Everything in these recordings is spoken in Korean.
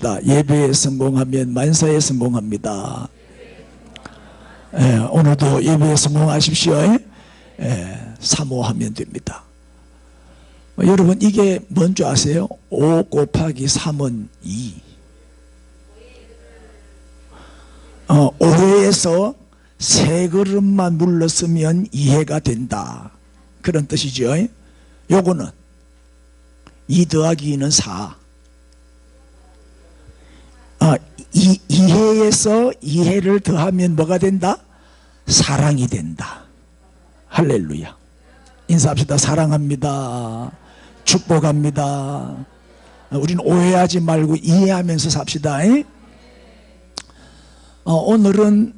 합시다. 예배에 성공하면 만사에 성공합니다. 오늘도 예배에 성공하십시오. 사모하면 됩니다. 여러분, 이게 뭔지 아세요? 5 곱하기 3은 2. 5회에서 3걸음만 물렀으면 이해가 된다, 그런 뜻이죠. 요거는 2 더하기 2는 4. 이해에서 이해를 더하면 뭐가 된다? 사랑이 된다. 할렐루야. 인사합시다. 사랑합니다. 축복합니다. 우리는 오해하지 말고 이해하면서 삽시다. 오늘은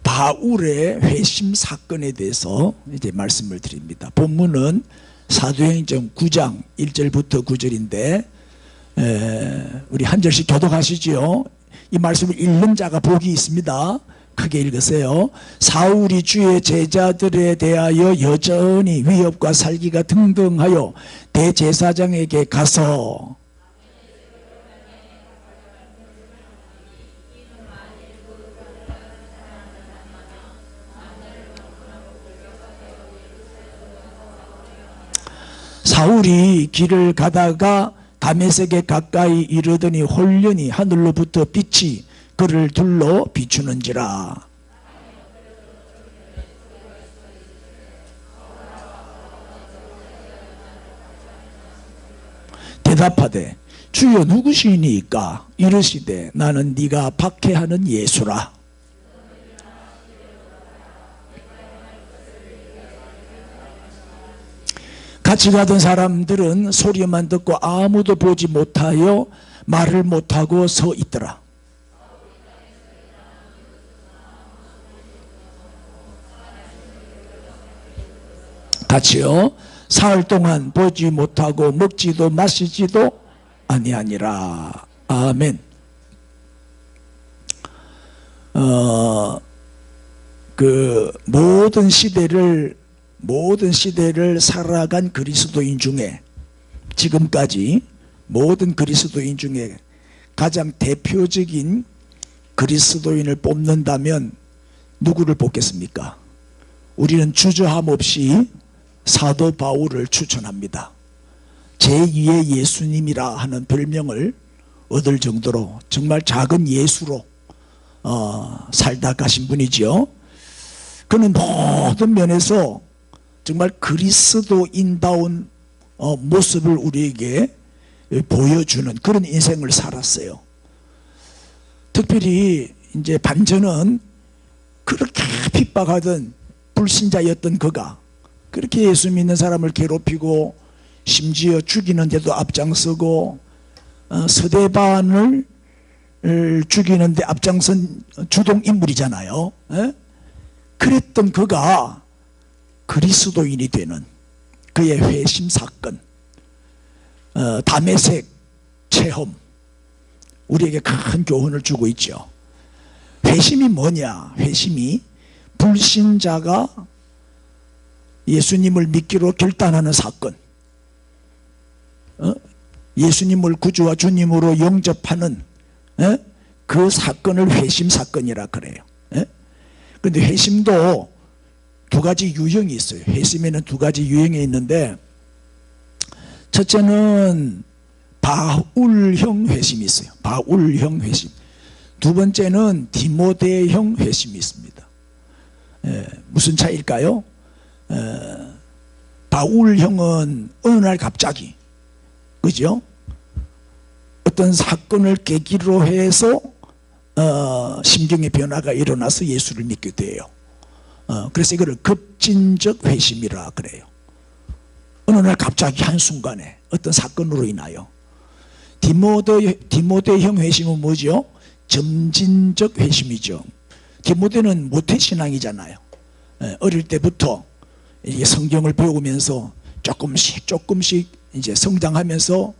바울의 회심 사건에 대해서 이제 말씀을 드립니다. 본문은 사도행전 9장 1절부터 9절인데 우리 한 절씩 교독하시죠. 이 말씀을 읽는 자가 복이 있습니다. 크게 읽으세요. 사울이 주의 제자들에 대하여 여전히 위협과 살기가 등등하여 대제사장에게 가서 사울이 길을 가다가 다메섹에 가까이 이르더니 홀연히 하늘로부터 빛이 그를 둘러 비추는지라. 대답하되 주여 누구시니까? 이르시되 나는 네가 박해하는 예수라. 같이 가던 사람들은 소리만 듣고 아무도 보지 못하여 말을 못하고 서 있더라. 같이요. 사흘 동안 보지 못하고 먹지도 마시지도 아니하니라. 아멘. 모든 시대를 살아간 그리스도인 중에, 지금까지 모든 그리스도인 중에 가장 대표적인 그리스도인을 뽑는다면 누구를 뽑겠습니까? 우리는 주저함 없이 사도 바울을 추천합니다. 제2의 예수님이라 하는 별명을 얻을 정도로 정말 작은 예수로 살다 가신 분이지요. 그는 모든 면에서 정말 그리스도인다운 모습을 우리에게 보여주는 그런 인생을 살았어요. 특별히 이제 반전은 그렇게 핍박하던 불신자였던 그가 그렇게 예수 믿는 사람을 괴롭히고 심지어 죽이는데도 앞장서고 서대반을 죽이는데 앞장선 주동인물이잖아요. 그랬던 그가 그리스도인이 되는 그의 회심 사건, 다메섹 체험, 우리에게 큰 교훈을 주고 있죠. 회심이 뭐냐? 회심이 불신자가 예수님을 믿기로 결단하는 사건, 예수님을 구주와 주님으로 영접하는 그 사건을 회심 사건이라 그래요. 그런데 회심도 두 가지 유형이 있어요. 회심에는 두 가지 유형이 있는데, 첫째는 바울형 회심이 있어요. 바울형 회심. 두 번째는 디모데형 회심이 있습니다. 무슨 차이일까요? 바울형은 어느 날 갑자기, 그죠? 어떤 사건을 계기로 해서 심경의 변화가 일어나서 예수를 믿게 돼요. 그래서 이거를 급진적 회심이라 그래요. 어느 날 갑자기 한순간에 어떤 사건으로 인하여. 디모데형 회심은 뭐죠? 점진적 회심이죠. 디모데는 모태신앙이잖아요. 어릴 때부터 이게 성경을 배우면서 조금씩 이제 성장하면서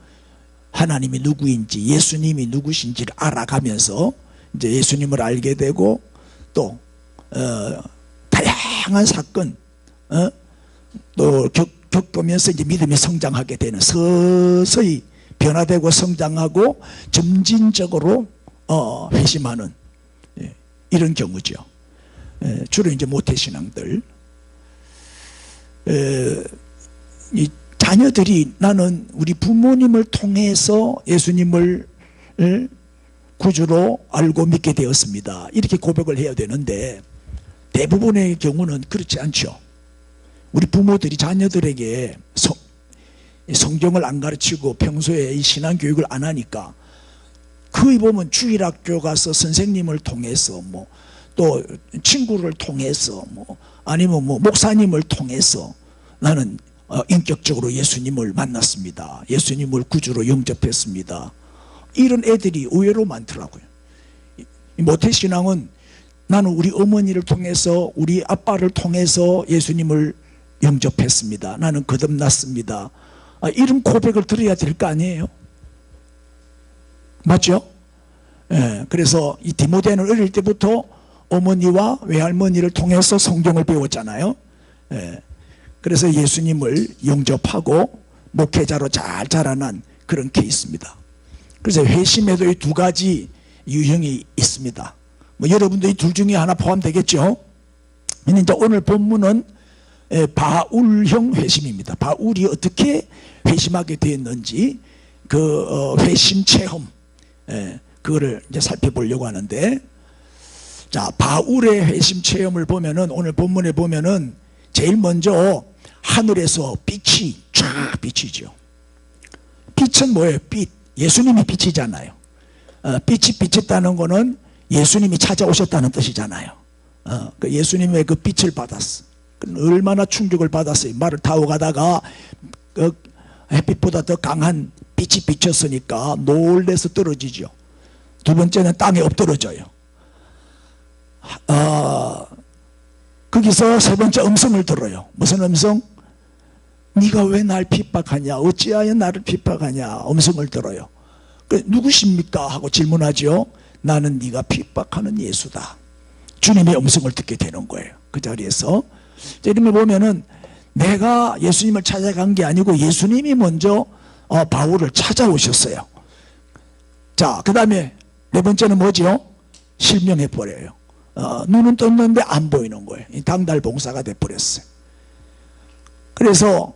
하나님이 누구인지, 예수님이 누구신지를 알아가면서 이제 예수님을 알게 되고, 또 다양한 사건 또 겪으면서 이제 믿음이 성장하게 되는, 서서히 변화되고 성장하고 점진적으로 회심하는 이런 경우죠. 주로 이제 모태신앙들. 이 자녀들이 나는 우리 부모님을 통해서 예수님을 구주로 알고 믿게 되었습니다, 이렇게 고백을 해야 되는데 대부분의 경우는 그렇지 않죠. 우리 부모들이 자녀들에게 성경을 안 가르치고 평소에 이 신앙교육을 안 하니까 거의 보면 주일학교 가서 선생님을 통해서 또 친구를 통해서 아니면 목사님을 통해서 나는 인격적으로 예수님을 만났습니다, 예수님을 구주로 영접했습니다, 이런 애들이 의외로 많더라고요. 모태신앙은 나는 우리 어머니를 통해서 우리 아빠를 통해서 예수님을 영접했습니다, 나는 거듭났습니다, 이런 고백을 들어야 될 거 아니에요? 맞죠? 그래서 이 디모데는 어릴 때부터 어머니와 외할머니를 통해서 성경을 배웠잖아요. 그래서 예수님을 영접하고 목회자로 잘 자라난 그런 케이스입니다. 그래서 회심에도 이 두 가지 유형이 있습니다. 여러분도 이 둘 중에 하나 포함되겠죠. 이제 오늘 본문은 바울형 회심입니다. 바울이 어떻게 회심하게 되었는지 그 회심 체험, 그거를 이제 살펴보려고 하는데, 자, 바울의 회심 체험을 보면은 오늘 본문에 보면은 제일 먼저 하늘에서 빛이 쫙 비치죠. 빛은 뭐예요? 빛. 예수님이 빛이잖아요. 빛이 비쳤다는 거는 예수님이 찾아오셨다는 뜻이잖아요. 그 예수님의 그 빛을 받았어. 얼마나 충격을 받았어요. 말을 타고 가다가 그 햇빛보다 더 강한 빛이 비쳤으니까 놀래서 떨어지죠. 두 번째는 땅에 엎드러져요. 거기서 세 번째 음성을 들어요. 무슨 음성? 네가 왜 날 핍박하냐, 어찌하여 나를 핍박하냐, 음성을 들어요. 누구십니까? 하고 질문하죠. 나는 네가 핍박하는 예수다. 주님의 음성을 듣게 되는 거예요. 그 자리에서 이런 걸 보면은 내가 예수님을 찾아간 게 아니고 예수님이 먼저 바울을 찾아오셨어요. 자, 그 다음에 네 번째는 뭐죠? 실명해 버려요. 눈은 떴는데 안 보이는 거예요. 당달봉사가 돼버렸어요. 그래서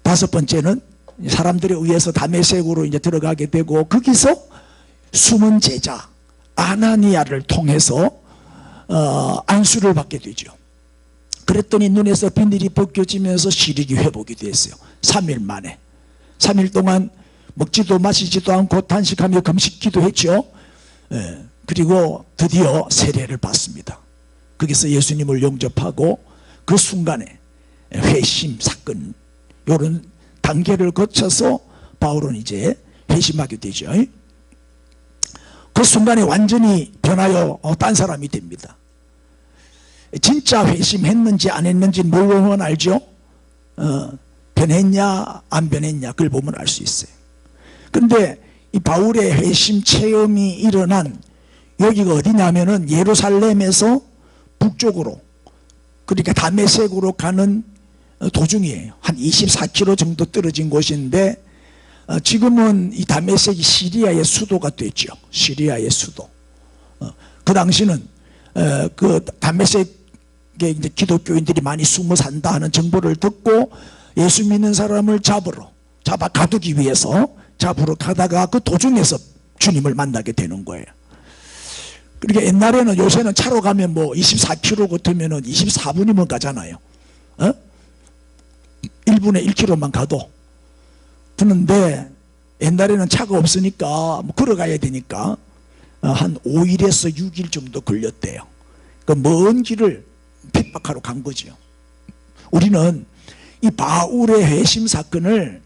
다섯 번째는 사람들에 의해서 다메섹으로 이제 들어가게 되고, 거기서 숨은 제자 아나니아를 통해서 안수를 받게 되죠. 그랬더니 눈에서 비늘이 벗겨지면서 시력이 회복이 됐어요. 3일 만에. 3일 동안 먹지도 마시지도 않고 단식하며 금식기도 했죠. 그리고 드디어 세례를 받습니다. 거기서 예수님을 영접하고 그 순간에 회심 사건, 이런 단계를 거쳐서 바울은 이제 회심하게 되죠. 그 순간에 완전히 변하여 딴 사람이 됩니다. 진짜 회심했는지 안 했는지 뭘 보면 알죠? 변했냐 안 변했냐, 그걸 보면 알 수 있어요. 그런데 이 바울의 회심 체험이 일어난 여기가 어디냐면은 예루살렘에서 북쪽으로, 그러니까 다메섹으로 가는 도중이에요. 한 24km 정도 떨어진 곳인데, 지금은 이 다메섹이 시리아의 수도가 됐죠. 시리아의 수도. 그 당시는 그 다메섹에 이제 기독교인들이 많이 숨어 산다 하는 정보를 듣고 예수 믿는 사람을 잡아 가두기 위해서 잡으러 가다가 그 도중에서 주님을 만나게 되는 거예요. 그러니까 옛날에는, 요새는 차로 가면 24km 같으면 24분이면 가잖아요. 1분에 1km만 가도. 그런데 옛날에는 차가 없으니까 걸어가야 되니까 한 5일에서 6일 정도 걸렸대요. 그 먼 길을 핍박하러 간 거죠. 우리는 이 바울의 회심 사건을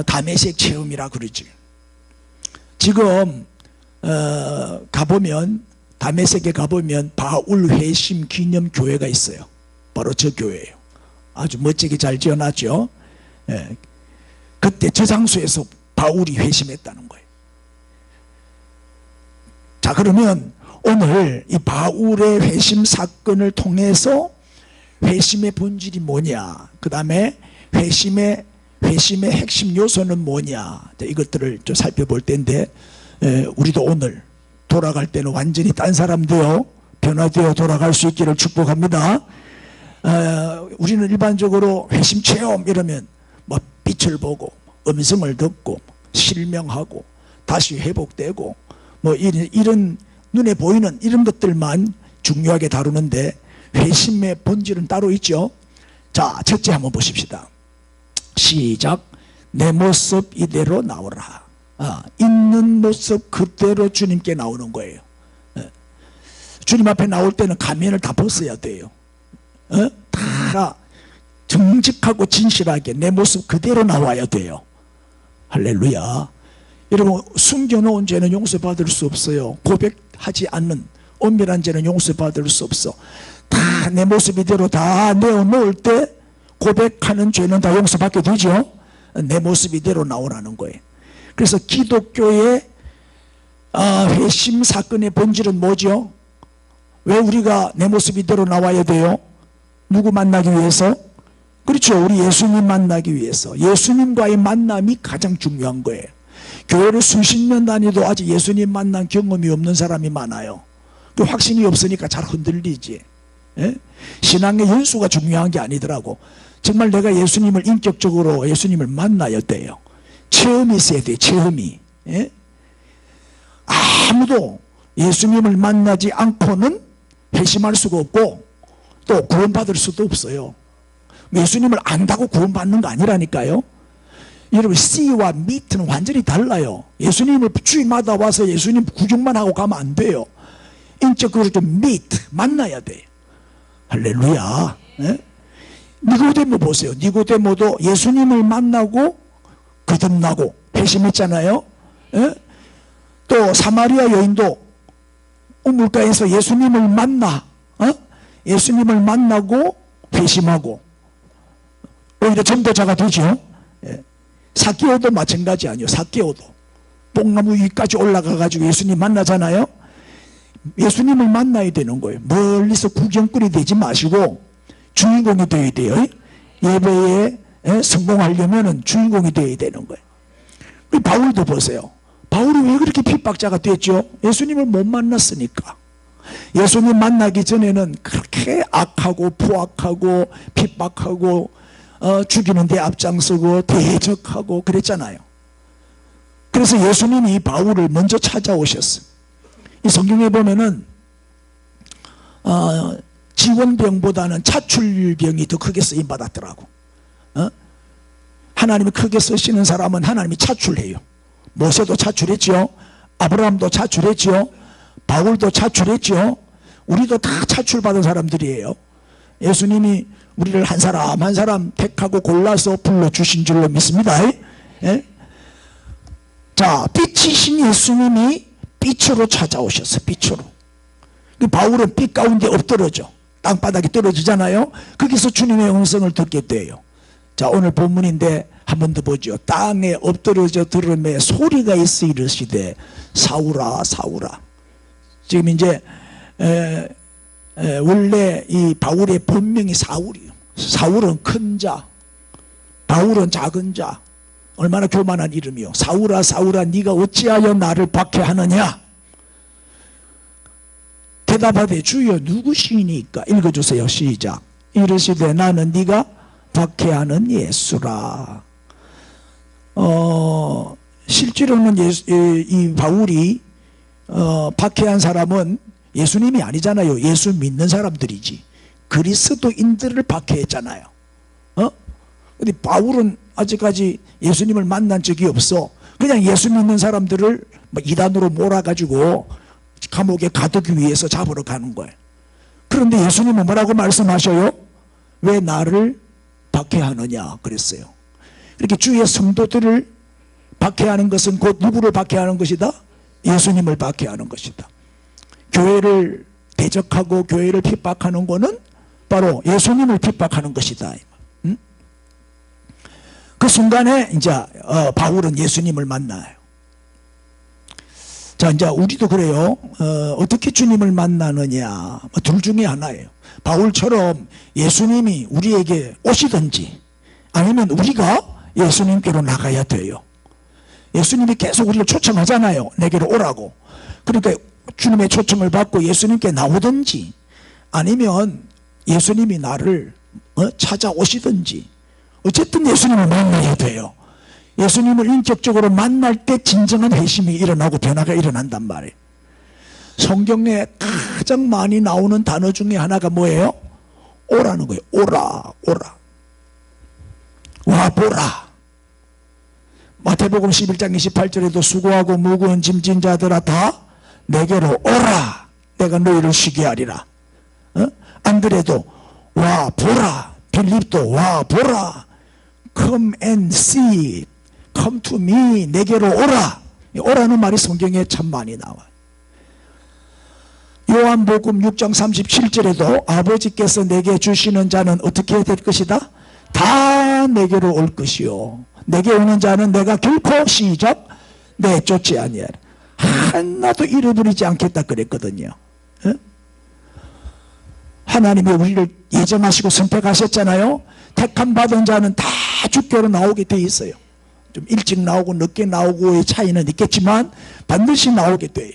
다메섹 체험이라 그러지. 지금 가보면, 다메섹에 가보면 바울 회심 기념 교회가 있어요. 바로 저 교회예요. 아주 멋지게 잘 지어놨죠. 그때 저 장소에서 바울이 회심했다는 거예요. 자, 그러면 오늘 이 바울의 회심 사건을 통해서 회심의 본질이 뭐냐, 그 다음에 회심의 회심의 핵심 요소는 뭐냐, 이것들을 좀 살펴볼 텐데, 우리도 오늘 돌아갈 때는 완전히 딴 사람 되어 변화되어 돌아갈 수 있기를 축복합니다. 우리는 일반적으로 회심 체험 이러면 뭐 빛을 보고 음성을 듣고 실명하고 다시 회복되고 뭐 이런 눈에 보이는 이런 것들만 중요하게 다루는데, 회심의 본질은 따로 있죠. 자, 첫째 한번 보십시다. 시작. 내 모습 이대로 나오라. 있는 모습 그대로 주님께 나오는 거예요. 주님 앞에 나올 때는 가면을 다 벗어야 돼요. 다 정직하고 진실하게 내 모습 그대로 나와야 돼요. 할렐루야. 여러분, 숨겨놓은 죄는 용서받을 수 없어요. 고백하지 않는 엄밀한 죄는 용서받을 수 없어. 다 내 모습 이대로 다 내어놓을 때 고백하는 죄는 다 용서받게 되죠. 내 모습 이대로 나오라는 거예요. 그래서 기독교의 회심 사건의 본질은 뭐죠? 왜 우리가 내 모습 이대로 나와야 돼요? 누구 만나기 위해서? 그렇죠. 우리 예수님 만나기 위해서. 예수님과의 만남이 가장 중요한 거예요. 교회를 수십 년 다니도 아직 예수님 만난 경험이 없는 사람이 많아요. 그 확신이 없으니까 잘 흔들리지. 예? 신앙의 연수가 중요한 게 아니더라고. 정말 내가 예수님을 인격적으로 예수님을 만나야 돼요. 체험이 있어야 돼. 체험이. 예? 아무도 예수님을 만나지 않고는 회심할 수가 없고 또 구원받을 수도 없어요. 예수님을 안다고 구원받는 거 아니라니까요. 여러분, C와 meet는 완전히 달라요. 예수님을 주일마다 와서 예수님 구경만 하고 가면 안 돼요. 인격으로 좀 meet, 만나야 돼요. 할렐루야. 예? 니고데모 보세요. 니고데모도 예수님을 만나고 거듭나고 회심했잖아요. 예? 또 사마리아 여인도 우물가에서 예수님을 만나, 예수님을 만나고 회심하고 오히려 전도자가 되죠. 예. 삭개오도 마찬가지 아니에요. 삭개오도 뽕나무 위까지 올라가가지고 예수님 만나잖아요. 예수님을 만나야 되는 거예요. 멀리서 구경거리 되지 마시고 주인공이 되어야 돼요. 예배에 성공하려면 주인공이 되어야 되는 거예요. 바울도 보세요. 바울이 왜 그렇게 핍박자가 됐죠? 예수님을 못 만났으니까. 예수님 만나기 전에는 그렇게 악하고 포악하고 핍박하고 죽이는 데 앞장서고 대적하고 그랬잖아요. 그래서 예수님이 바울을 먼저 찾아오셨어요. 이 성경에 보면은 지원병보다는 차출병이 더 크게 쓰임받았더라고. 하나님이 크게 쓰시는 사람은 하나님이 차출해요. 모세도 차출했죠. 아브라함도 차출했죠. 바울도 차출했죠. 우리도 다 차출받은 사람들이에요. 예수님이 우리를 한 사람 한 사람 택하고 골라서 불러주신 줄로 믿습니다. 예? 자, 빛이신 예수님이 빛으로 찾아오셨어요. 빛으로. 바울은 빛 가운데 엎드러져 땅바닥에 떨어지잖아요. 거기서 주님의 음성을 듣게 돼요. 자, 오늘 본문인데 한 번 더 보죠. 땅에 엎드러져 들음에 소리가 있어 이르시되 사울아 사울아. 지금 이제 원래 이 바울의 본명이 사울이에요. 사울은 큰 자, 바울은 작은 자. 얼마나 교만한 이름이요. 사울아 사울아 네가 어찌하여 나를 박해하느냐. 대답하되 주여 누구시니까. 읽어주세요. 시작. 이르시되 나는 네가 박해하는 예수라. 실제로는 이 바울이 박해한 사람은 예수님이 아니잖아요. 예수 믿는 사람들이지. 그리스도인들을 박해했잖아요. 근데 바울은 아직까지 예수님을 만난 적이 없어. 그냥 예수 믿는 사람들을 이단으로 몰아가지고 감옥에 가두기 위해서 잡으러 가는 거예요. 그런데 예수님은 뭐라고 말씀하셔요? 왜 나를 박해하느냐 그랬어요. 이렇게 주의 성도들을 박해하는 것은 곧 누구를 박해하는 것이다? 예수님을 박해하는 것이다. 교회를 대적하고 교회를 핍박하는 것은 바로 예수님을 핍박하는 것이다. 그 순간에 이제 바울은 예수님을 만나요. 자, 이제 우리도 그래요. 어떻게 주님을 만나느냐. 둘 중에 하나예요. 바울처럼 예수님이 우리에게 오시든지 아니면 우리가 예수님께로 나가야 돼요. 예수님이 계속 우리를 초청하잖아요. 내게로 오라고. 그러니까 주님의 초청을 받고 예수님께 나오든지 아니면 예수님이 나를 찾아오시든지 어쨌든 예수님을 만나야 돼요. 예수님을 인격적으로 만날 때 진정한 회심이 일어나고 변화가 일어난단 말이에요. 성경에 가장 많이 나오는 단어 중에 하나가 뭐예요? 오라는 거예요. 오라, 오라. 와보라. 마태복음 11장 28절에도 수고하고 무거운 짐진 자들아 다 내게로 오라. 내가 너희를 쉬게 하리라. 안 그래도 와보라. 빌립도 와보라. Come and see. Come to me. 내게로 오라. 오라는 말이 성경에 참 많이 나와요. 요한복음 6장 37절에도 아버지께서 내게 주시는 자는 어떻게 될 것이다? 다 내게로 올 것이요. 내게 오는 자는 내가 결코 시작 내쫓지 아니하라. 하나도 잃어버리지 않겠다 그랬거든요. 하나님이 우리를 예정하시고 선택하셨잖아요. 택함 받은 자는 다 주께로 나오게 돼 있어요. 좀 일찍 나오고 늦게 나오고의 차이는 있겠지만 반드시 나오게 돼요.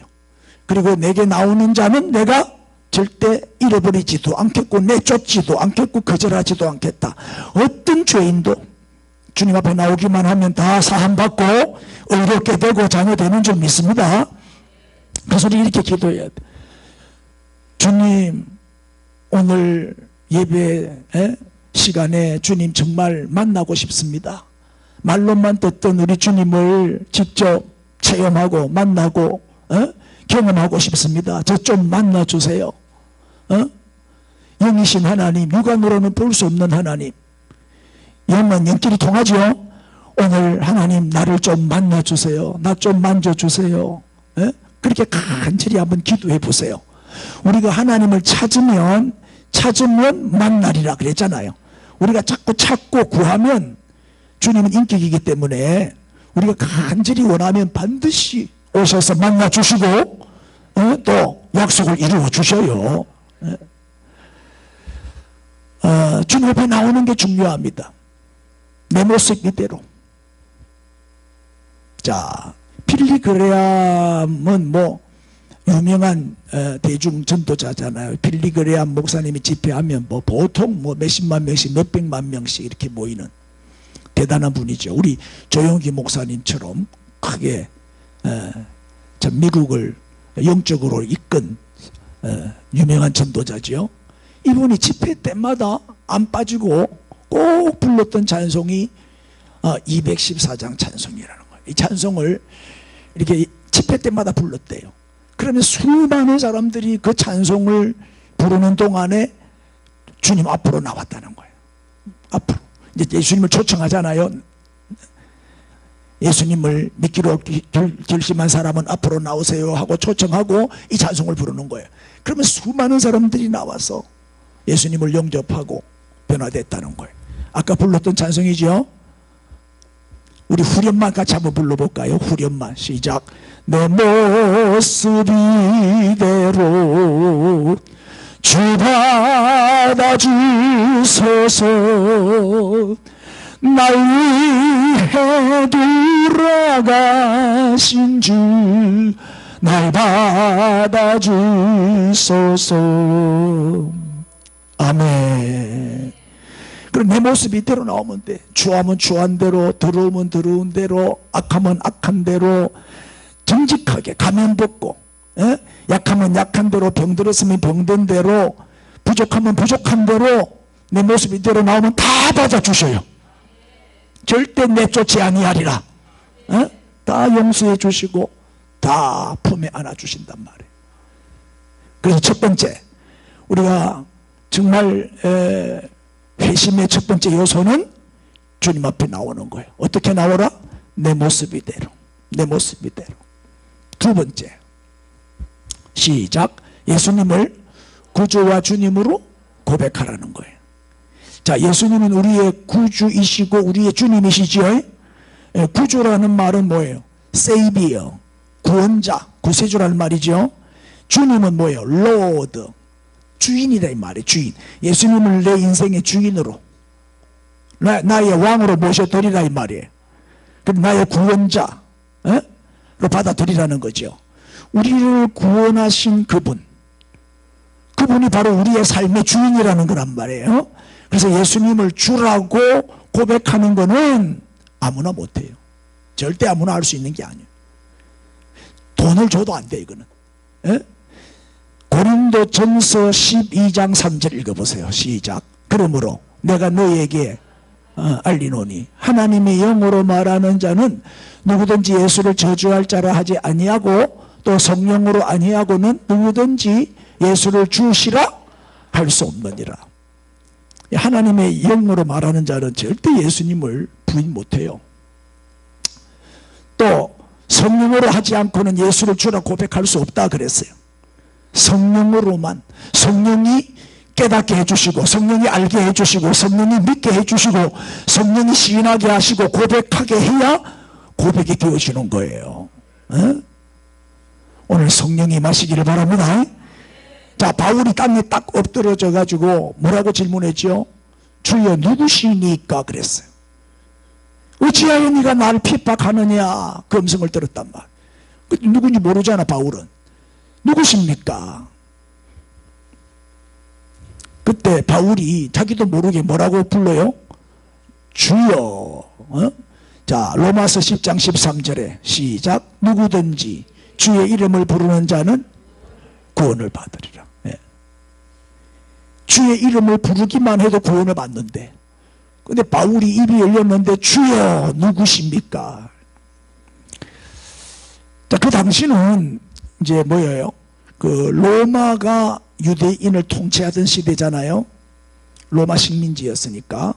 그리고 내게 나오는 자는 내가 절대 잃어버리지도 않겠고 내쫓지도 않겠고 거절하지도 않겠다. 어떤 죄인도 주님 앞에 나오기만 하면 다 사함받고 의롭게 되고 자녀 되는 줄 믿습니다. 그래서 이렇게 기도해야 돼. 주님, 오늘 예배 시간에 주님 정말 만나고 싶습니다. 말로만 듣던 우리 주님을 직접 체험하고 만나고 경험하고 싶습니다. 저 좀 만나주세요. 영이신 하나님, 육안으로는 볼 수 없는 하나님, 영은 영끼리 통하죠. 오늘 하나님 나를 좀 만나주세요. 나 좀 만져주세요. 그렇게 간절히 한번 기도해 보세요. 우리가 하나님을 찾으면 만나리라 그랬잖아요. 우리가 자꾸 찾고 구하면, 주님은 인격이기 때문에 우리가 간절히 원하면 반드시 오셔서 만나주시고 또 약속을 이루어 주셔요. 주님 앞에 나오는 게 중요합니다. 내 모습 이대로. 자, 빌리그레암은 뭐 유명한 대중 전도자잖아요. 빌리그레암 목사님이 집회하면 뭐 보통 뭐 몇십만 명씩 몇백만 명씩 이렇게 모이는 대단한 분이죠. 우리 조용기 목사님처럼 크게 참 미국을 영적으로 이끈 유명한 전도자죠. 이분이 집회 때마다 안 빠지고 꼭 불렀던 찬송이 214장 찬송이라는 거예요. 이 찬송을 이렇게 집회 때마다 불렀대요. 그러면 수많은 사람들이 그 찬송을 부르는 동안에 주님 앞으로 나왔다는 거예요. 앞으로. 이제 예수님을 초청하잖아요. 예수님을 믿기로 결심한 사람은 앞으로 나오세요 하고 초청하고 이 찬송을 부르는 거예요. 그러면 수많은 사람들이 나와서 예수님을 영접하고 변화됐다는 거예요. 아까 불렀던 찬송이죠. 우리 후렴만 같이 한번 불러볼까요? 후렴만 시작. 내 모습 이대로 주 받아주소서. 날 위해 돌아가신 주 날 받아주소서. 아멘. 그럼 내 모습 이대로 나오면 돼. 추하면 추한 대로, 더러우면 더러운 대로, 악하면 악한 대로 정직하게 가면 벗고, 약하면 약한 대로, 병들었으면 병든 대로, 부족하면 부족한 대로 내 모습 이대로 나오면 다 받아주셔요. 절대 내쫓지 아니하리라. 다 용서해 주시고 다 품에 안아주신단 말이에요. 그래서 첫 번째, 우리가 정말 회심의 첫 번째 요소는 주님 앞에 나오는 거예요. 어떻게 나오라? 내 모습 이대로. 내 모습 이대로. 두 번째, 시작. 예수님을 구주와 주님으로 고백하라는 거예요. 자, 예수님은 우리의 구주이시고 우리의 주님이시지요. 구주라는 말은 뭐예요? 세이비어, 구원자, 구세주라는 말이죠. 주님은 뭐예요? 로드, 주인이라 이 말이에요. 주인. 예수님을 내 인생의 주인으로 나의 왕으로 모셔드리라 이 말이에요. 그럼 나의 구원자 로 받아들이라는 거죠. 우리를 구원하신 그분이 바로 우리의 삶의 주인이라는 거란 말이에요. 그래서 예수님을 주라고 고백하는 거는 아무나 못해요. 절대 아무나 할 수 있는 게 아니에요. 돈을 줘도 안 돼 이거는. 고린도전서 12장 3절 읽어보세요. 시작. 그러므로 내가 너에게 알리노니 하나님의 영으로 말하는 자는 누구든지 예수를 저주할 자라 하지 아니하고 또 성령으로 아니하고는 누구든지 예수를 주시라 할 수 없느니라. 하나님의 영으로 말하는 자는 절대 예수님을 부인 못해요. 또 성령으로 하지 않고는 예수를 주라 고백할 수 없다 그랬어요. 성령으로만, 성령이 깨닫게 해주시고 성령이 알게 해주시고 성령이 믿게 해주시고 성령이 시인하게 하시고 고백하게 해야 고백이 되어지는 거예요. 오늘 성령이 마시기를 바랍니다. 자, 바울이 땅에 딱 엎드려져 가지고 뭐라고 질문했죠? 주여 누구시니까 그랬어요. 어찌하여 네가 나를 핍박하느냐 그 음성을 들었단 말. 누군지 모르잖아. 바울은 누구십니까? 그때 바울이 자기도 모르게 뭐라고 불러요? 주여. 자, 로마서 10장 13절에 시작. 누구든지 주의 이름을 부르는 자는 구원을 받으리라. 주의 이름을 부르기만 해도 구원을 받는데, 근데 바울이 입이 열렸는데 주여 누구십니까? 자, 그 당시는 이제 뭐예요? 그 로마가 유대인을 통치하던 시대잖아요. 로마 식민지였으니까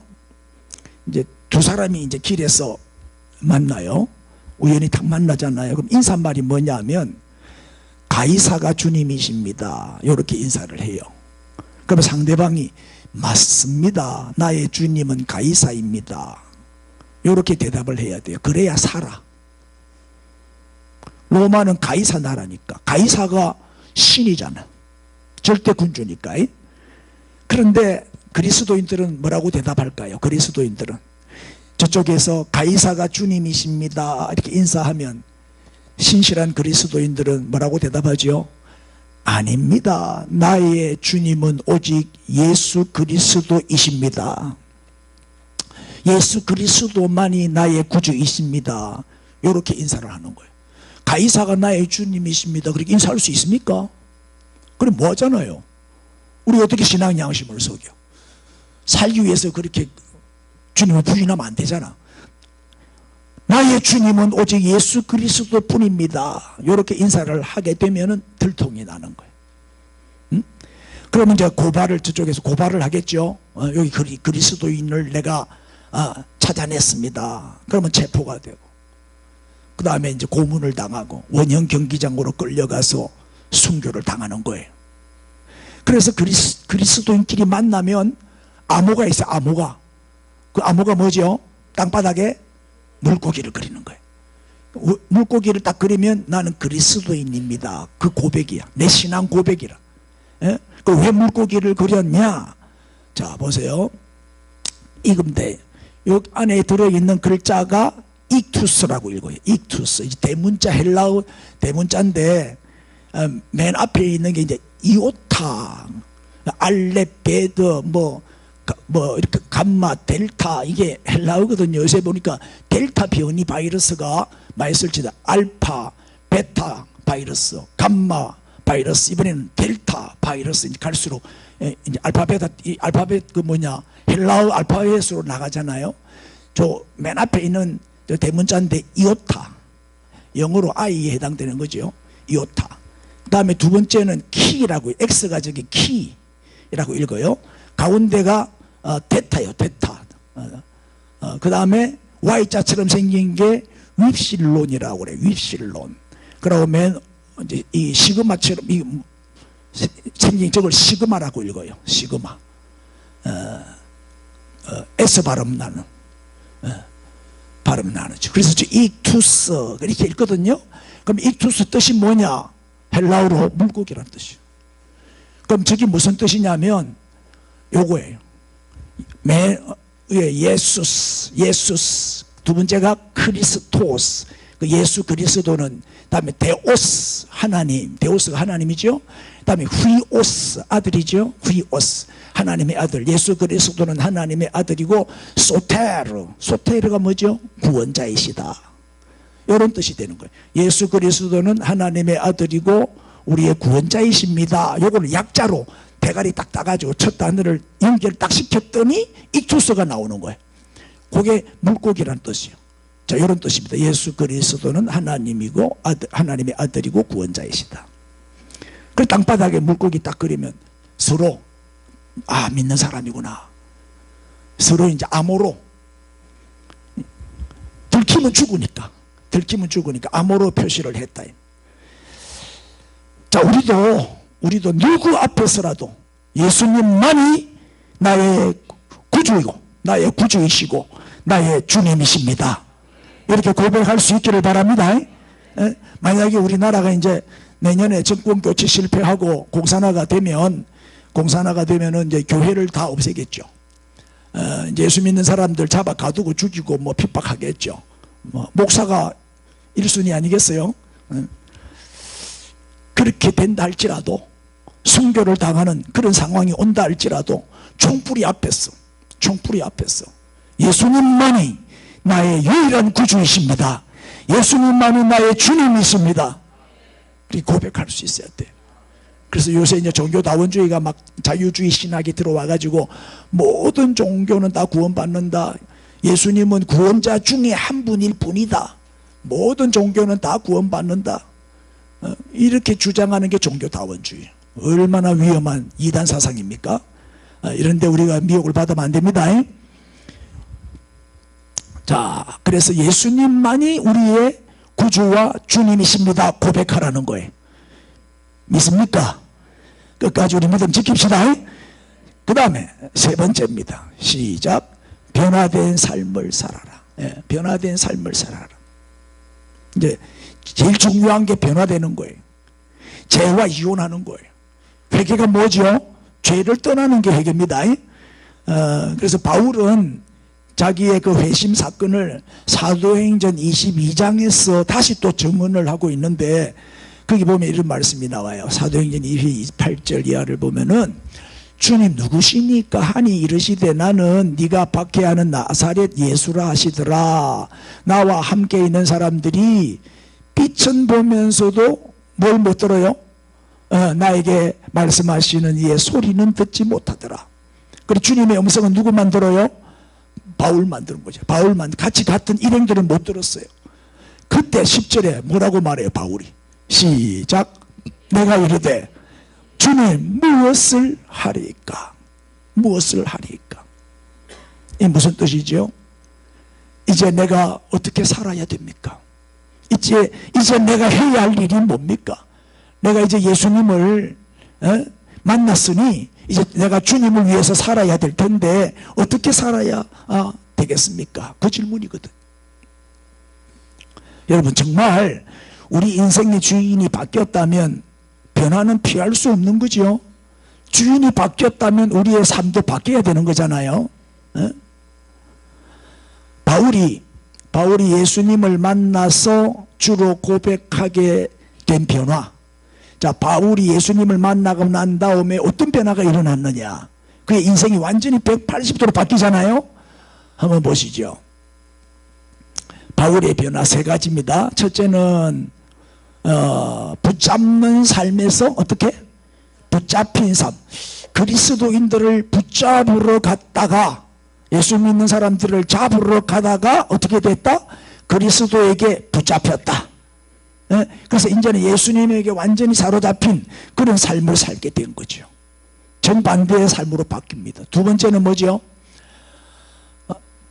이제 두 사람이 이제 길에서 만나요. 우연히 딱 만나잖아요. 그럼 인사말이 뭐냐면 가이사가 주님이십니다. 이렇게 인사를 해요. 그러면 상대방이 맞습니다. 나의 주님은 가이사입니다. 이렇게 대답을 해야 돼요. 그래야 살아. 로마는 가이사 나라니까. 가이사가 신이잖아. 절대 군주니까. 그런데 그리스도인들은 뭐라고 대답할까요? 그리스도인들은 저쪽에서 가이사가 주님이십니다 이렇게 인사하면 신실한 그리스도인들은 뭐라고 대답하죠? 아닙니다. 나의 주님은 오직 예수 그리스도이십니다. 예수 그리스도만이 나의 구주이십니다. 이렇게 인사를 하는 거예요. 가이사가 나의 주님이십니다. 그렇게 인사할 수 있습니까? 그럼 뭐 하잖아요. 우리 어떻게 신앙 양심을 속여? 살기 위해서 그렇게 주님을 부인하면 안 되잖아. 나의 주님은 오직 예수 그리스도 뿐입니다. 이렇게 인사를 하게 되면은 들통이 나는 거예요. 그러면 이제 고발을 저쪽에서 고발을 하겠죠. 여기 그리스도인을 내가 찾아냈습니다. 그러면 체포가 되고, 그 다음에 이제 고문을 당하고 원형 경기장으로 끌려가서 순교를 당하는 거예요. 그래서 그리스도인끼리 만나면 암호가 있어요. 암호가. 그 암호가 뭐죠? 땅바닥에 물고기를 그리는 거예요. 물고기를 딱 그리면 나는 그리스도인입니다. 그 고백이야. 내 신앙 고백이라. 왜 물고기를 그렸냐? 자, 보세요. 이금대 여기 안에 들어있는 글자가 익투스라고 읽어요. 익투스. 이제 대문자, 헬라어 대문자인데 맨 앞에 있는 게 이제 이오타, 알렙, 베드, 뭐 이렇게 감마, 델타, 이게 헬라어거든요. 요새 보니까 델타 변이 바이러스가 많이 쓸지다. 알파, 베타 바이러스, 감마 바이러스, 이번에는 델타 바이러스. 이제 갈수록 이제 알파벳 그 뭐냐 헬라어 알파벳으로 나가잖아요. 저 맨 앞에 있는 저 대문자인데 이오타, 영어로 I에 해당되는 거죠. 이오타. 그 다음에 두 번째는 키라고, X가 저기 키라고 읽어요. 가운데가 데타요, 데타. 그 다음에 Y자처럼 생긴 게 윕실론이라고 그래. 윕실론. 그러면 이제 이 시그마처럼 이 생긴 저걸 시그마라고 읽어요. 시그마. S 발음 나는. 발음 나누죠. 그래서 익투스 이렇게 읽거든요. 그럼 익투스 뜻이 뭐냐? 헬라어로 물고기라는 뜻이에요. 그럼 저게 무슨 뜻이냐면 요거예요. 예수스. 두 번째가 크리스토스. 그 예수 그리스도는, 다음에 데오스, 하나님. 데오스가 하나님이죠. 다음에 후이오스, 아들이죠. 후이오스, 하나님의 아들. 예수 그리스도는 하나님의 아들이고, 소테르가 뭐죠? 구원자이시다. 이런 뜻이 되는 거예요. 예수 그리스도는 하나님의 아들이고 우리의 구원자이십니다. 요거를 약자로 대가리 딱 따가지고 첫 단어를 연결 딱 시켰더니 익투스가 나오는 거예요. 그게 물고기라는 뜻이에요. 자, 이런 뜻입니다. 예수 그리스도는 하나님이고 하나님의 아들이고 구원자이시다. 그 땅바닥에 물고기 딱 그리면 서로 믿는 사람이구나. 서로 이제 암호로 들키면 죽으니까 암호로 표시를 했다. 자, 우리도 누구 앞에서라도 예수님만이 나의 구주이고 나의 구주이시고 나의 주님이십니다. 이렇게 고백할 수 있기를 바랍니다. 만약에 우리나라가 이제 내년에 정권 교체 실패하고 공산화가 되면은 이제 교회를 다 없애겠죠. 이제 예수 믿는 사람들 잡아 가두고 죽이고 뭐 핍박하겠죠. 목사가 1순위 아니겠어요? 그렇게 된다 할지라도, 순교를 당하는 그런 상황이 온다 할지라도 총뿌리 앞에서 예수님만이 나의 유일한 구주이십니다. 예수님만이 나의 주님이십니다. 우리 고백할 수 있어야 돼. 그래서 요새 이제 종교다원주의가 막 자유주의 신학이 들어와가지고 모든 종교는 다 구원받는다. 예수님은 구원자 중에 한 분일 뿐이다. 모든 종교는 다 구원받는다. 이렇게 주장하는 게 종교다원주의. 얼마나 위험한 이단 사상입니까? 이런데 우리가 미혹을 받으면 안 됩니다. 자, 그래서 예수님만이 우리의 구주와 주님이십니다. 고백하라는 거예요. 믿습니까? 끝까지 우리 믿음 지킵시다. 그 다음에 세 번째입니다. 시작. 변화된 삶을 살아라. 변화된 삶을 살아라. 이제 제일 중요한 게 변화되는 거예요. 죄와 이혼하는 거예요. 회개가 뭐죠? 죄를 떠나는 게 회개입니다. 그래서 바울은 자기의 그 회심 사건을 사도행전 22장에서 다시 또 증언을 하고 있는데, 거기 보면 이런 말씀이 나와요. 사도행전 28절 이하를 보면은, 주님 누구시니까 하니 이르시되 나는 네가 박해하는 나사렛 예수라 하시더라. 나와 함께 있는 사람들이 빛은 보면서도 뭘 못 들어요? 나에게 말씀하시는 이의 소리는 듣지 못하더라. 그리고 주님의 음성은 누구만 들어요? 바울만 들은 거죠. 바울만, 같이 같은 일행들은 못 들었어요. 그때 10절에 뭐라고 말해요? 바울이 시작. 내가 이르되 주님 무엇을 하리까? 무엇을 하리까? 이 무슨 뜻이죠? 이제 내가 어떻게 살아야 됩니까? 이제 내가 해야 할 일이 뭡니까? 내가 이제 예수님을 만났으니 이제 내가 주님을 위해서 살아야 될 텐데 어떻게 살아야 되겠습니까? 그 질문이거든. 여러분, 정말 우리 인생의 주인이 바뀌었다면 변화는 피할 수 없는 거죠. 주인이 바뀌었다면 우리의 삶도 바뀌어야 되는 거잖아요. 바울이 예수님을 만나서 주로 고백하게 된 변화. 자, 바울이 예수님을 만나고 난 다음에 어떤 변화가 일어났느냐? 그의 인생이 완전히 180도로 바뀌잖아요. 한번 보시죠. 바울의 변화 세 가지입니다. 첫째는 붙잡는 삶에서 어떻게? 붙잡힌 삶. 그리스도인들을 붙잡으러 갔다가, 예수 믿는 사람들을 잡으러 가다가 어떻게 됐다? 그리스도에게 붙잡혔다. 그래서 이제는 예수님에게 완전히 사로잡힌 그런 삶을 살게 된 거죠. 정반대의 삶으로 바뀝니다. 두 번째는 뭐죠?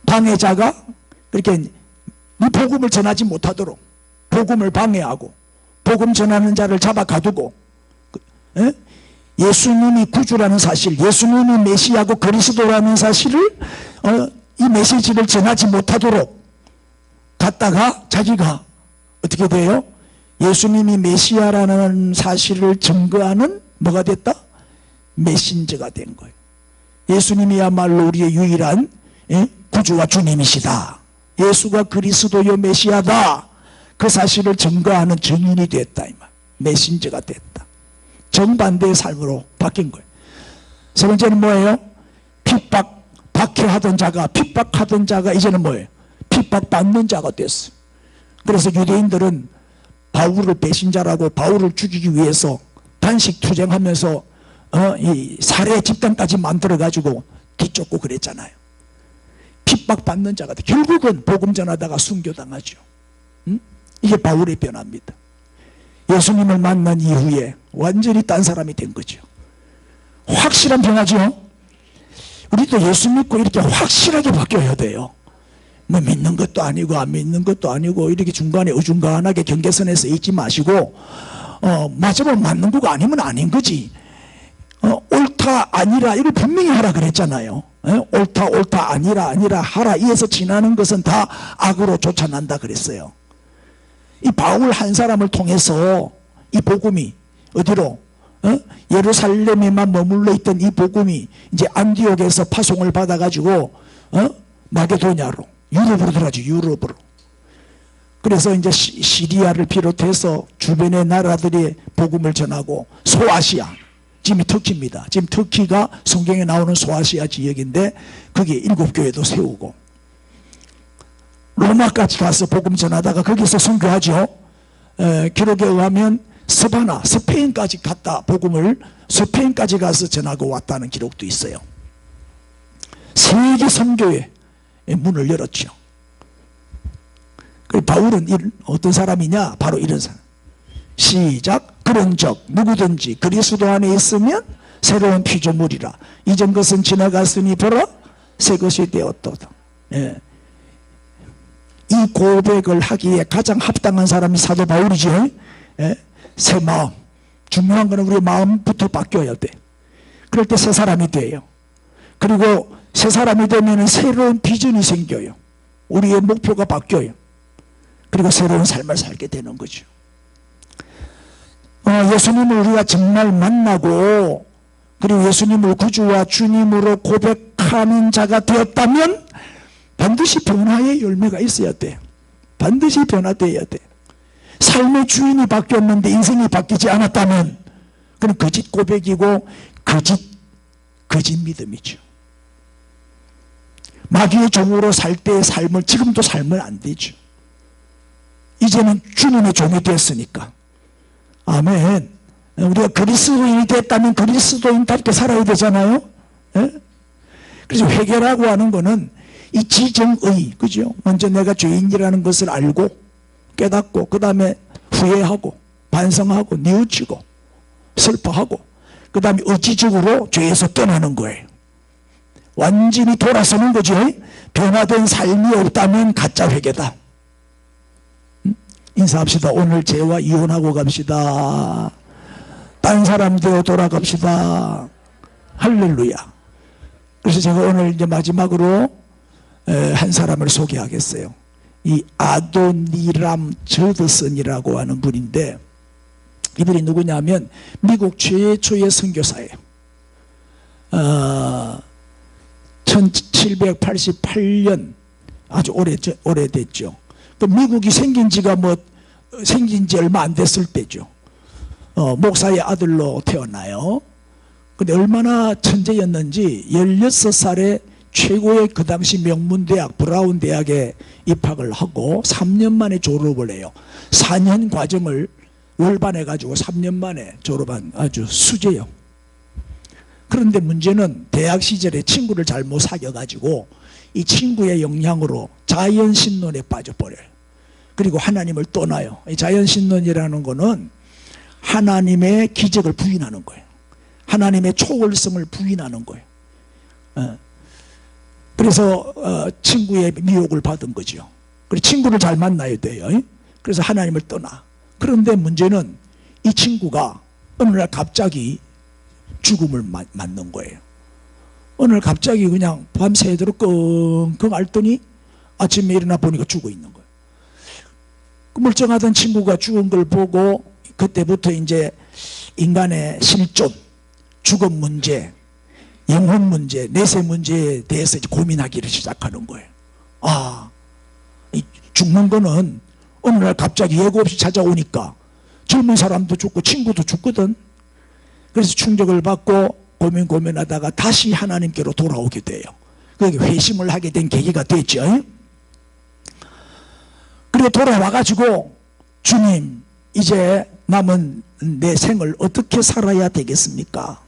방해자가 그렇게 이 복음을 전하지 못하도록 복음을 방해하고 복음 전하는 자를 잡아 가두고, 예수님이 구주라는 사실, 예수님이 메시아고 그리스도라는 사실을 이 메시지를 전하지 못하도록 갔다가 자기가 어떻게 돼요? 예수님이 메시아라는 사실을 증거하는 뭐가 됐다? 메신저가 된 거예요. 예수님이야말로 우리의 유일한 구주와 주님이시다, 예수가 그리스도요 메시아다, 그 사실을 증거하는 증인이 됐다, 이 말. 메신저가 됐다. 정반대의 삶으로 바뀐 거예요. 세 번째는 뭐예요? 박해하던 자가, 핍박하던 자가 이제는 뭐예요? 핍박받는 자가 됐어요. 그래서 유대인들은 바울을 배신자라고 바울을 죽이기 위해서 단식 투쟁하면서 이 살해 집단까지 만들어가지고 뒤쫓고 그랬잖아요. 핍박받는 자가 돼. 결국은 복음 전하다가 순교당하죠. 이게 바울의 변화입니다. 예수님을 만난 이후에 완전히 딴 사람이 된 거죠. 확실한 변화죠. 우리도 예수 믿고 이렇게 확실하게 바뀌어야 돼요. 뭐 믿는 것도 아니고 안 믿는 것도 아니고 이렇게 중간에 어중간하게 경계선에서 있지 마시고 맞으면 맞는 거고 아니면 아닌 거지. 옳다 아니라 이걸 분명히 하라 그랬잖아요. 옳다 아니라 하라. 이에서 지나는 것은 다 악으로 쫓아난다 그랬어요. 이 바울 한 사람을 통해서 이 복음이 어디로 예루살렘에만 머물러 있던 이 복음이 이제 안디옥에서 파송을 받아가지고 마게도냐로 유럽으로 들어가죠. 유럽으로. 그래서 이제 시리아를 비롯해서 주변의 나라들이 복음을 전하고 소아시아, 지금 터키입니다. 지금 터키가 성경에 나오는 소아시아 지역인데 거기에 7교회도 세우고 로마까지 가서 복음 전하다가 거기서 선교하죠. 기록에 의하면 스바나, 스페인까지 갔다 복음을 스페인까지 가서 전하고 왔다는 기록도 있어요. 세계 선교의 문을 열었죠. 바울은 어떤 사람이냐? 바로 이런 사람. 시작. 그런즉 누구든지 그리스도 안에 있으면 새로운 피조물이라. 이전 것은 지나갔으니 보라 새 것이 되었도다. 이 고백을 하기에 가장 합당한 사람이 사도 바울이죠. 새 마음. 중요한 것은 우리 마음부터 바뀌어야 돼. 그럴 때 새 사람이 돼요. 그리고 새 사람이 되면 새로운 비전이 생겨요. 우리의 목표가 바뀌어요. 그리고 새로운 삶을 살게 되는 거죠. 예수님을 우리가 정말 만나고 그리고 예수님을 구주와 주님으로 고백하는 자가 되었다면 반드시 변화의 열매가 있어야 돼. 반드시 변화되어야 돼. 삶의 주인이 바뀌었는데 인생이 바뀌지 않았다면 그건 거짓 고백이고 거짓 믿음이죠. 마귀의 종으로 살 때의 삶을 지금도 살면 안 되죠. 이제는 주님의 종이 됐으니까. 아멘. 우리가 그리스도인이 됐다면 그리스도인답게 살아야 되잖아요. 그래서 회개라고 하는 거는 이 지정의, 그죠? 먼저 내가 죄인이라는 것을 알고 깨닫고 그 다음에 후회하고 반성하고 뉘우치고 슬퍼하고 그 다음에 의지적으로 죄에서 떠나는 거예요. 완전히 돌아서는 거죠. 변화된 삶이 없다면 가짜 회개다. 인사합시다. 오늘 죄와 이혼하고 갑시다. 딴 사람 되어 돌아갑시다. 할렐루야. 그래서 제가 오늘 이제 마지막으로 한 사람을 소개하겠어요. 이 아도니람 저드슨이라고 하는 분인데 이분이 누구냐면 미국 최초의 선교사예요. 1788년 아주 오래됐죠. 또 미국이 생긴 지 얼마 안 됐을 때죠. 목사의 아들로 태어나요. 근데 얼마나 천재였는지 16살에 최고의 그 당시 명문대학 브라운 대학에 입학을 하고 3년 만에 졸업을 해요. 4년 과정을 월반해 가지고 3년 만에 졸업한 아주 수재요. 그런데 문제는 대학 시절에 친구를 잘못 사귀어 가지고 이 친구의 영향으로 자연신론에 빠져버려요. 그리고 하나님을 떠나요. 이 자연신론이라는 거는 하나님의 기적을 부인하는 거예요. 하나님의 초월성을 부인하는 거예요. 그래서 친구의 미혹을 받은 거죠. 그래서 친구를 잘 만나야 돼요. 그래서 하나님을 떠나. 그런데 문제는 이 친구가 어느 날 갑자기 죽음을 맞는 거예요. 어느 날 갑자기 그냥 밤새도록 끙끙 앓더니 아침에 일어나 보니까 죽어 있는 거예요. 그 멀쩡하던 친구가 죽은 걸 보고 그때부터 이제 인간의 실존, 죽음 문제, 영혼 문제, 내세 문제에 대해서 이제 고민하기를 시작하는 거예요. 죽는 거는 어느 날 갑자기 예고 없이 찾아오니까 젊은 사람도 죽고 친구도 죽거든. 그래서 충격을 받고 고민하다가 다시 하나님께로 돌아오게 돼요. 그게 회심을 하게 된 계기가 됐죠. 그리고 돌아와가지고 주님, 이제 남은 내 생을 어떻게 살아야 되겠습니까?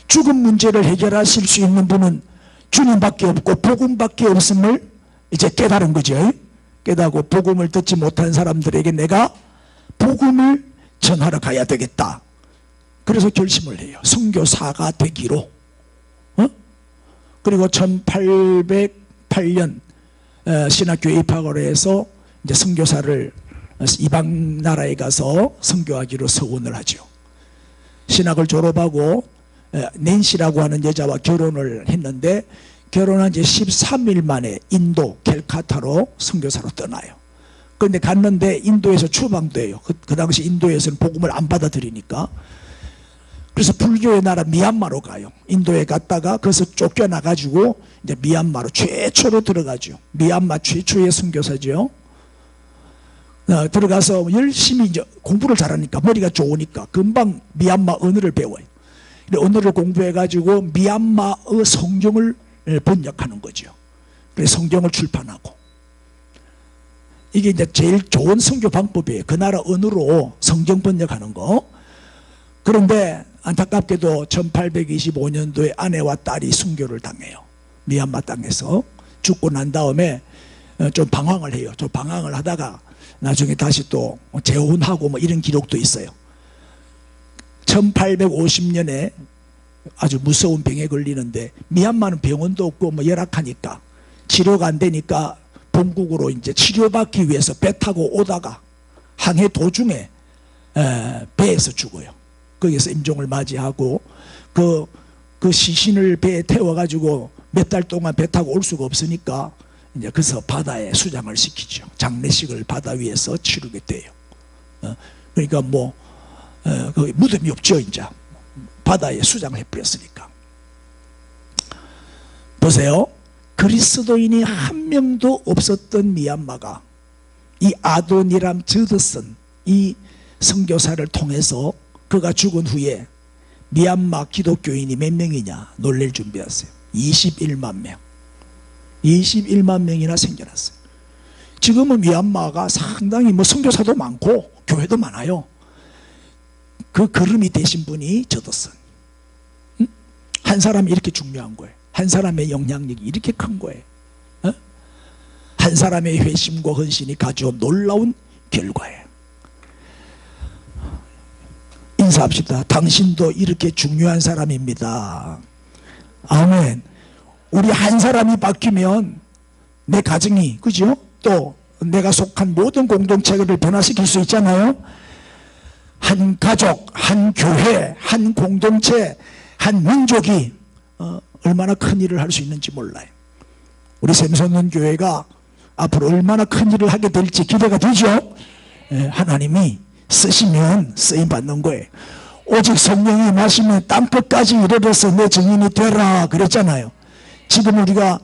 죽음 문제를 해결하실 수 있는 분은 주님밖에 없고 복음밖에 없음을 이제 깨달은 거죠. 깨닫고 복음을 듣지 못한 사람들에게 내가 복음을 전하러 가야 되겠다. 그래서 결심을 해요. 선교사가 되기로. 그리고 1808년 신학교에 입학을 해서 이제 선교사를 이방 나라에 가서 선교하기로 서원을 하죠. 신학을 졸업하고 낸시라고 하는 여자와 결혼을 했는데 결혼한 지 13일 만에 인도 캘카타로 선교사로 떠나요. 그런데 갔는데 인도에서 추방돼요. 그 당시 인도에서는 복음을 안 받아들이니까. 그래서 불교의 나라 미얀마로 가요. 인도에 갔다가 거기서 쫓겨나가지고 이제 미얀마로 최초로 들어가죠. 미얀마 최초의 선교사죠. 들어가서 열심히 이제 공부를 잘하니까, 머리가 좋으니까 금방 미얀마 언어를 배워요. 언어를 공부해가지고 미얀마의 성경을 번역하는 거죠. 그래서 성경을 출판하고. 이게 이제 제일 좋은 선교 방법이에요. 그 나라 언어로 성경 번역하는 거. 그런데 안타깝게도 1825년도에 아내와 딸이 순교를 당해요. 미얀마 땅에서. 죽고 난 다음에 좀 방황을 해요. 좀 방황을 하다가 나중에 다시 또 재혼하고 뭐 이런 기록도 있어요. 1850년에 아주 무서운 병에 걸리는데, 미얀마는 병원도 없고 뭐 열악하니까 치료가 안 되니까 본국으로 이제 치료받기 위해서 배 타고 오다가 항해 도중에 배에서 죽어요. 거기서 임종을 맞이하고 그 시신을 배에 태워가지고 몇 달 동안 배 타고 올 수가 없으니까 이제 그래서 바다에 수장을 시키죠. 장례식을 바다 위에서 치르게 돼요. 그러니까 뭐 그 무덤이 없죠. 이제 바다에 수장을 해버렸으니까. 보세요. 그리스도인이 한 명도 없었던 미얀마가 이 아도니람 저드슨 이 선교사를 통해서 그가 죽은 후에 미얀마 기독교인이 몇 명이냐 놀랄 준비하세요. 21만 명. 21만 명이나 생겨났어요. 지금은 미얀마가 상당히 뭐 선교사도 많고 교회도 많아요. 그 걸음이 되신 분이 저드슨. 한 사람이 이렇게 중요한 거예요. 한 사람의 영향력이 이렇게 큰 거예요. 한 사람의 회심과 헌신이 가져온 놀라운 결과예요. 인사합시다. 당신도 이렇게 중요한 사람입니다. 아멘. 우리 한 사람이 바뀌면 내 가정이, 그죠? 또 내가 속한 모든 공동체를 변화시킬 수 있잖아요. 한 가족, 한 교회, 한 공동체, 한 민족이 얼마나 큰 일을 할 수 있는지 몰라요. 우리 샘솟는 교회가 앞으로 얼마나 큰 일을 하게 될지 기대가 되죠. 하나님이 쓰시면 쓰임 받는 거예요. 오직 성령이 마시면 땅끝까지 이르러서 내 증인이 되라 그랬잖아요. 지금 우리가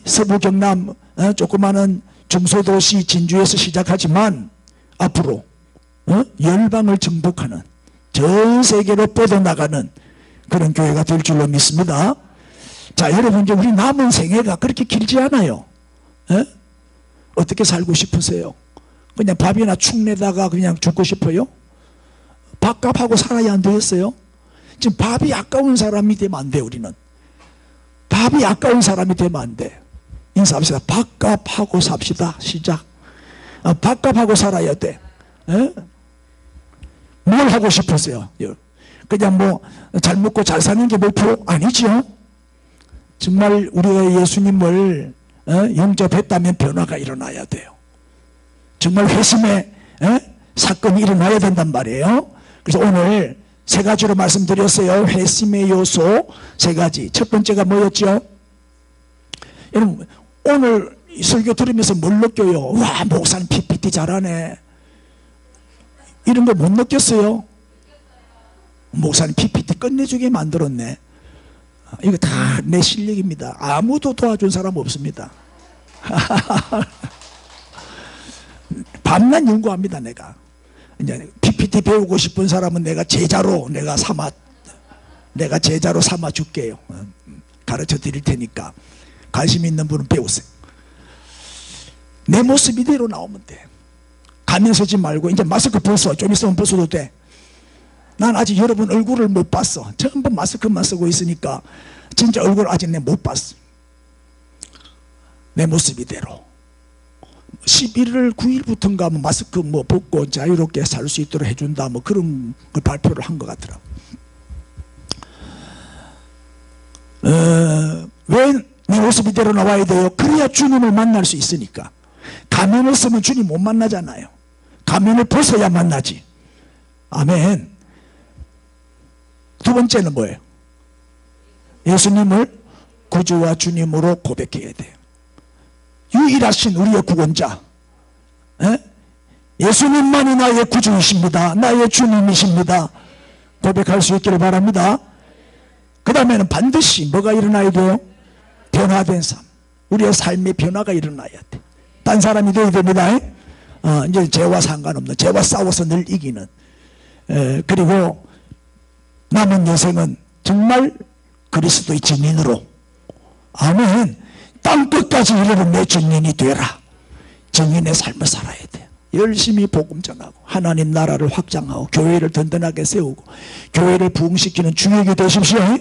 서부 경남 조그마한 중소도시 진주에서 시작하지만 앞으로 열방을 정복하는, 전 세계로 뻗어나가는 그런 교회가 될 줄로 믿습니다. 자, 여러분, 이제 우리 남은 생애가 그렇게 길지 않아요. 어떻게 살고 싶으세요? 그냥 밥이나 축 내다가 그냥 죽고 싶어요? 밥값하고 살아야 안 되겠어요? 지금 밥이 아까운 사람이 되면 안 돼. 우리는 밥이 아까운 사람이 되면 안 돼. 인사합시다. 밥값하고 삽시다. 시작. 밥값하고 살아야 돼. 뭘 하고 싶으세요? 그냥 뭐 잘 먹고 잘 사는 게 목표 아니죠. 정말 우리가 예수님을 영접했다면 변화가 일어나야 돼요. 정말 회심의 사건이 일어나야 된단 말이에요. 그래서 오늘 세 가지로 말씀드렸어요. 회심의 요소 세 가지. 첫 번째가 뭐였죠? 여러분, 오늘 이 설교 들으면서 뭘 느껴요? 와, 목사님 PPT 잘하네. 이런 거 못 느꼈어요? 목사님 PPT 끝내주게 만들었네. 이거 다 내 실력입니다. 아무도 도와준 사람 없습니다. 밤낮 연구합니다. 내가 이제 PPT 배우고 싶은 사람은 내가 제자로 삼아 줄게요. 가르쳐 드릴 테니까 관심 있는 분은 배우세요. 내 모습 이대로 나오면 돼. 가면 서지 말고 이제 마스크 벗어. 좀 있으면 벗어도 돼. 난 아직 여러분 얼굴을 못 봤어. 전부 마스크만 쓰고 있으니까 진짜 얼굴 아직 내 못 봤어. 내 모습 이대로 11월 9일부터인가 마스크 벗고 자유롭게 살 수 있도록 해준다 그런 걸 발표를 한 것 같더라고. 왜 내 모습 이대로 나와야 돼요? 그래야 주님을 만날 수 있으니까. 가면을 쓰면 주님 못 만나잖아요. 가면을 벗어야 만나지. 아멘. 두 번째는 뭐예요? 예수님을 구주와 주님으로 고백해야 돼요. 유일하신 우리의 구원자, 예수님만이 나의 구주이십니다. 나의 주님이십니다. 고백할 수 있기를 바랍니다. 그 다음에는 반드시 뭐가 일어나야 돼요? 변화된 삶. 우리의 삶의 변화가 일어나야 돼. 딴 사람이 되어야 됩니다. 이제 죄와 상관없는, 죄와 싸워서 늘 이기는, 그리고 남은 여생은 정말 그리스도의 증인으로, 아멘, 땅끝까지 이르는 내 증인이 되라. 증인의 삶을 살아야 돼. 열심히 복음 전하고 하나님 나라를 확장하고 교회를 든든하게 세우고 교회를 부흥시키는 주역이 되십시오.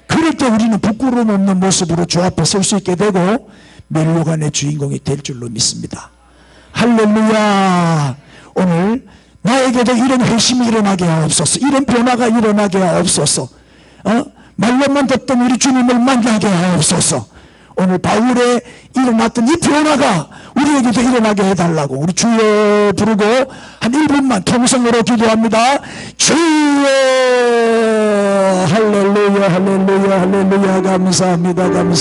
그럴 때 우리는 부끄러움 없는 모습으로 주 앞에 설 수 있게 되고 멸류관의 주인공이 될 줄로 믿습니다. 할렐루야. 오늘 나에게도 이런 회심이 일어나게 하옵소서. 이런 변화가 일어나게 하옵소서. 말로만 듣던 우리 주님을 만나게 하옵소서. 오늘 바울에 일어났던 이 변화가 우리에게도 일어나게 해달라고 우리 주여 부르고 한 1분만 통성으로 기도합니다. 주여. 할렐루야 할렐루야 할렐루야. 감사합니다. 감사합니다.